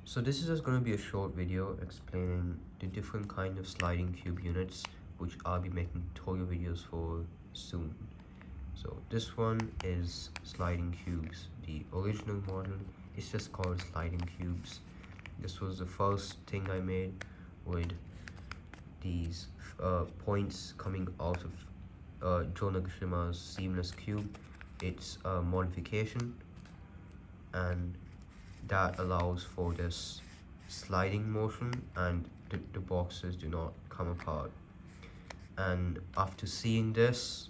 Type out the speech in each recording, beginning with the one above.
So this is just going to be a short video explaining the different kind of sliding cube units which I'll be making tutorial videos for soon. So this one is sliding cubes. The original model is just called sliding cubes. This was the first thing I made with these points coming out of Joe Nagashima's seamless cube. It's a modification, and that allows for this sliding motion, and the boxes do not come apart. And after seeing this,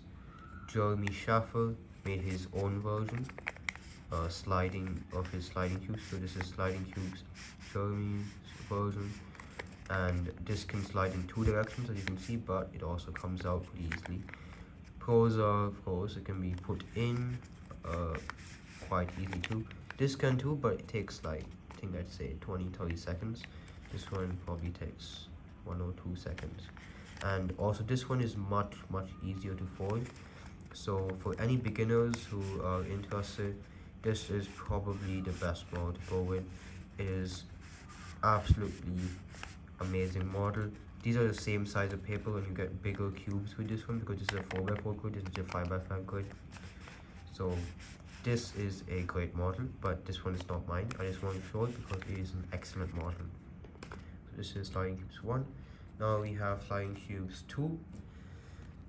Jeremy Schaffer made his own version sliding of his sliding cubes. So this is sliding cubes Jeremy's version, and this can slide in two directions as you can see, but it also comes out pretty easily. Pros are, of course, it can be put in quite easily too. This can too, but it takes like, I think I'd say 20-30 seconds. This one probably takes 1 or 2 seconds. And also this one is much easier to fold. So for any beginners who are interested, this is probably the best model to go with. It is absolutely amazing model. These are the same size of paper, and you get bigger cubes with this one because this is a 4x4 grid, this is a 5x5 grid. So this is a great model, but this one is not mine. I just want to show it because it is an excellent model. So this is sliding cubes 1. Now we have sliding cubes 2.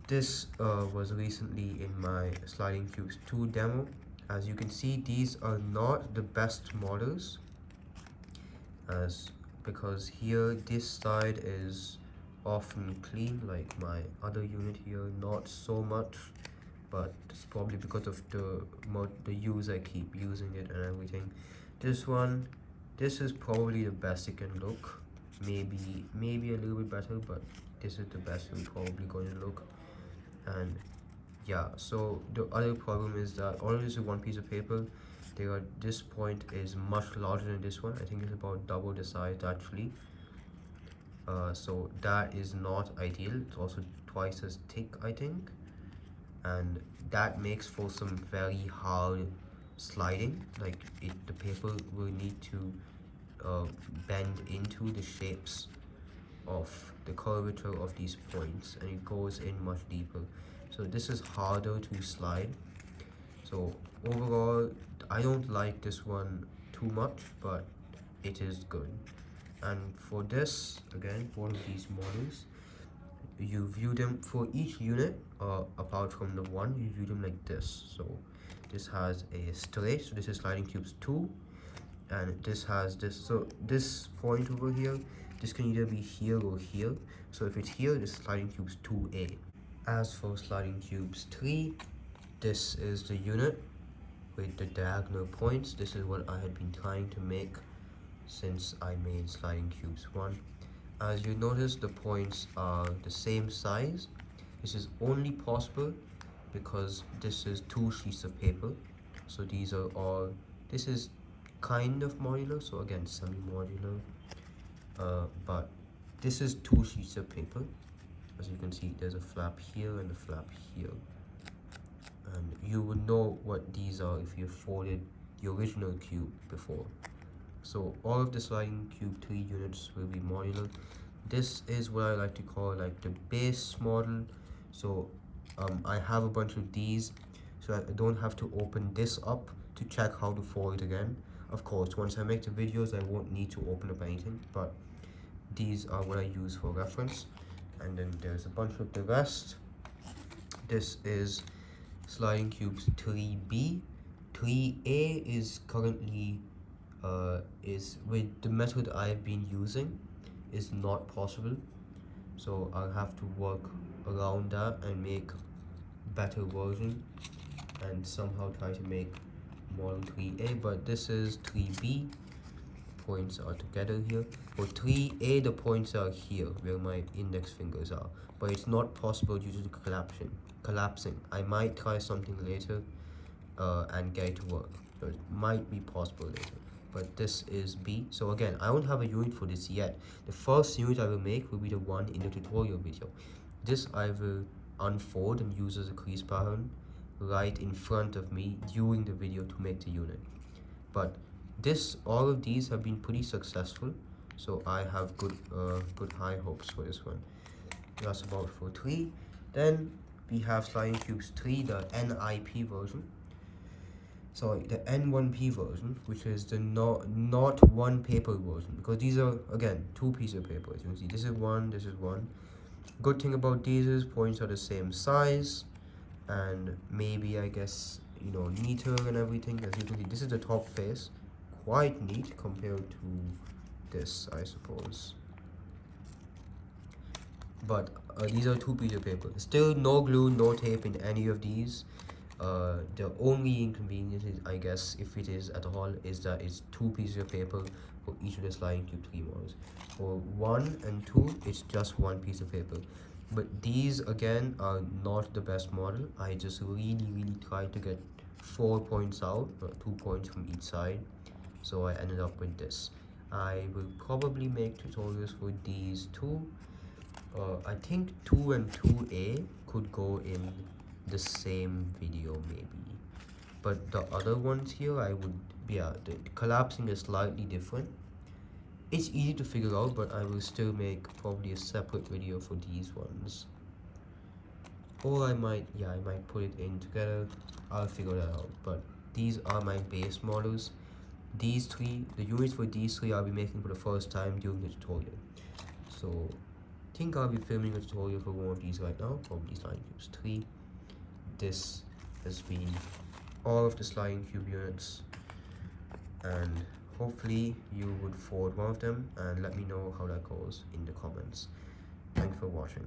This was recently in my sliding cubes 2 demo. As you can see, these are not the best models, because here this side is often clean, like my other unit here, not so much, but it's probably because of the use I keep using it and everything. This one, this is probably the best it can look, maybe a little bit better, but this is the best it's probably going to look. And yeah, so the other problem is that all of this is one piece of paper. This point is much larger than this one. I think it's about double the size actually. So that is not ideal. It's also twice as thick, I think, and that makes for some very hard sliding. Like the paper will need to bend into the shapes of the curvature of these points, and it goes in much deeper. So this is harder to slide. So overall, I don't like this one too much, but it is good. And for this, again, one of these models, you view them for each unit, apart from the one, you view them like this. So this has a straight, so this is sliding cubes 2, and this has this, so this point over here, this can either be here or here. So if it's here, this is sliding cubes 2A. As for sliding cubes 3, this is the unit with the diagonal points. This is what I had been trying to make since I made sliding cubes 1. As you notice, the points are the same size. This is only possible because this is 2 sheets of paper. So these are all, this is kind of modular, so again semi-modular, but this is 2 sheets of paper. As you can see, there's a flap here and a flap here, and you would know what these are if you folded the original cube before. So all of the sliding cube 3 units will be modular. This is what I like to call like the base model. So I have a bunch of these, so I don't have to open this up to check how to fold it again. Of course, once I make the videos, I won't need to open up anything, but these are what I use for reference. And then there's a bunch of the rest. This is sliding cubes 3B. 3A is currently is with the method I've been using is not possible, so I'll have to work around that and make better version and somehow try to make model 3A. But this is 3B. Points are together here. For 3A, the points are here where my index fingers are, but it's not possible due to the collapsing. I might try something later and get it to work, so it might be possible later. But this is B. So again, I don't have a unit for this yet. The first unit I will make will be the one in the tutorial video. This I will unfold and use as a crease pattern right in front of me during the video to make the unit. But All of these have been pretty successful, so I have good high hopes for this one. That's about for 3. Then we have Sliding Cubes 3, the NIP version. Sorry, the N1P version, which is the not one paper version, because these are again 2 pieces of paper. As you can see, this is one, this is one. Good thing about these is points are the same size, and maybe I guess neater and everything. As you can see, this is the top face, quite neat compared to this, I suppose. But these are 2 pieces of paper. Still no glue, no tape in any of these. The only inconvenience is, I guess, if it is at all, is that it's 2 pieces of paper for each of the Sliding Cube 3 models. For 1 and 2, it's just 1 piece of paper. But these again are not the best model. I just really tried to get 4 points out, 2 points from each side. So I ended up with this. I will probably make tutorials for these two. I think 2 and 2A could go in the same video maybe, but the other ones here the collapsing is slightly different. It's easy to figure out, but I will still make probably a separate video for these ones, or I might put it in together. I'll figure that out. But these are my base models. The units for these 3 I'll be making for the first time during the tutorial. So I think I'll be filming a tutorial for one of these right now, probably Sliding Cubes 3. This has been all of the Sliding Cube units, and hopefully you would forward one of them and let me know how that goes in the comments. Thanks for watching.